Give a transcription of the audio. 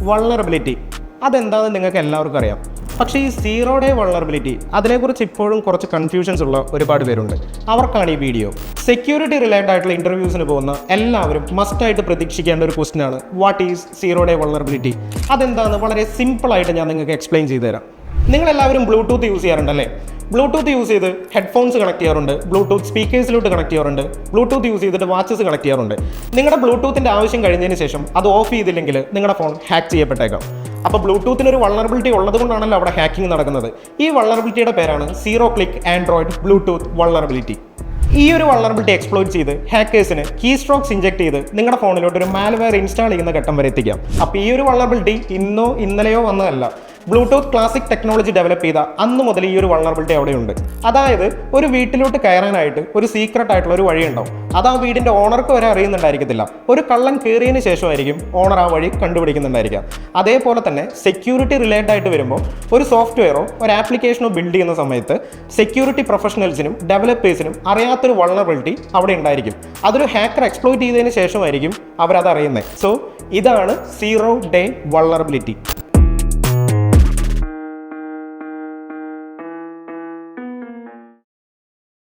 Vulnerability അതെന്താണെന്ന് നിങ്ങൾക്ക് എല്ലാവർക്കും അറിയാം. പക്ഷേ ഈ സീറോ ഡേ വൾണറബിലിറ്റി അതിനെക്കുറിച്ച് ഇപ്പോഴും കുറച്ച് കൺഫ്യൂഷൻസ് ഉള്ള ഒരുപാട് പേരുണ്ട്. അവർക്കാണ് ഈ വീഡിയോ. സെക്യൂരിറ്റി റിലേറ്റഡ് ആയിട്ടുള്ള ഇൻ്റർവ്യൂസിന് പോകുന്ന എല്ലാവരും മസ്റ്റായിട്ട് പ്രതീക്ഷിക്കേണ്ട ഒരു ക്വസ്റ്റ്യനാണ് what is zero day vulnerability. അതെന്താണെന്ന് വളരെ സിമ്പിളായിട്ട് ഞാൻ നിങ്ങൾക്ക് എക്സ്പ്ലെയിൻ ചെയ്തു തരാം. നിങ്ങളെല്ലാവരും ബ്ലൂടൂത്ത് യൂസ് ചെയ്യാറുണ്ടല്ലേ? ബ്ലൂടൂത്ത് യൂസ് ചെയ്ത് ഹെഡ്ഫോൺസ് കണക്ട് ചെയ്യാറുണ്ട്, ബ്ലൂടൂത്ത് സ്പീക്കേഴ്സിലോട്ട് കണക്ട് ചെയ്യാറുണ്ട്, ബ്ലൂടൂത്ത് യൂസ് ചെയ്തിട്ട് വാച്ചസ് കണക്ട് ചെയ്യാറുണ്ട്. നിങ്ങളുടെ ബ്ലൂടൂത്തിൻ്റെ ആവശ്യം കഴിഞ്ഞതിന് ശേഷം അത് ഓഫ് ചെയ്തില്ലെങ്കിൽ നിങ്ങളുടെ ഫോൺ ഹാക്ക് ചെയ്യപ്പെട്ടേക്കാം. അപ്പോൾ ബ്ലൂടൂത്തിനൊരു വൾണറബിലിറ്റി ഉള്ളത് കൊണ്ടാണല്ലോ അവിടെ ഹാക്കിംഗ് നടക്കുന്നത്. ഈ വൾണറബിലിറ്റിയുടെ പേരാണ് zero click Android Bluetooth vulnerability. ഈ ഒരു വൾണറബിലിറ്റി എക്സ്പ്ലോയിറ്റ് ചെയ്ത് ഹാക്കേഴ്സിന് കീ സ്ട്രോക്സ് ഇഞ്ചെക്ട് ചെയ്ത് നിങ്ങളുടെ ഫോണിലോട്ട് ഒരു മാൽവെയർ ഇൻസ്റ്റാൾ ചെയ്യുന്ന ഘട്ടം വരെ എത്തിക്കാം. അപ്പോൾ ഈ ഒരു വൾണറബിലിറ്റി ഇന്നോ ഇന്നലെയോ വന്നതല്ല. ബ്ലൂടൂത്ത് ക്ലാസിക് ടെക്നോളജി ഡെവലപ്പ് ചെയ്ത അന്ന് മുതൽ ഈ ഒരു വൾണറബിലിറ്റി അവിടെയുണ്ട്. അതായത് ഒരു വീട്ടിലോട്ട് കയറാനായിട്ട് ഒരു സീക്രട്ട് ആയിട്ടുള്ള ഒരു വഴി ഉണ്ടാവും. അത് ആ വീടിൻ്റെ ഓണർക്ക് വരെ അറിയുന്നുണ്ടായിരിക്കത്തില്ല. ഒരു കള്ളൻ കയറിയതിന് ശേഷമായിരിക്കും ഓണർ ആ വഴി കണ്ടുപിടിക്കുന്നുണ്ടായിരിക്കാം. അതേപോലെ തന്നെ സെക്യൂരിറ്റി റിലേറ്റഡ് ആയിട്ട് വരുമ്പോൾ ഒരു സോഫ്റ്റ്വെയറോ ഒരു ആപ്ലിക്കേഷനോ ബിൽഡ് ചെയ്യുന്ന സമയത്ത് സെക്യൂരിറ്റി പ്രൊഫഷണൽസിനും ഡെവലപ്പേഴ്സിനും അറിയാത്തൊരു വൾണറബിലിറ്റി അവിടെ ഉണ്ടായിരിക്കും. അതൊരു ഹാക്കർ എക്സ്പ്ലോയിറ്റ് ചെയ്തതിന് ശേഷമായിരിക്കും അവരത് അറിയുന്നത്. സോ ഇതാണ് സീറോ ഡേ വൾണറബിലിറ്റി.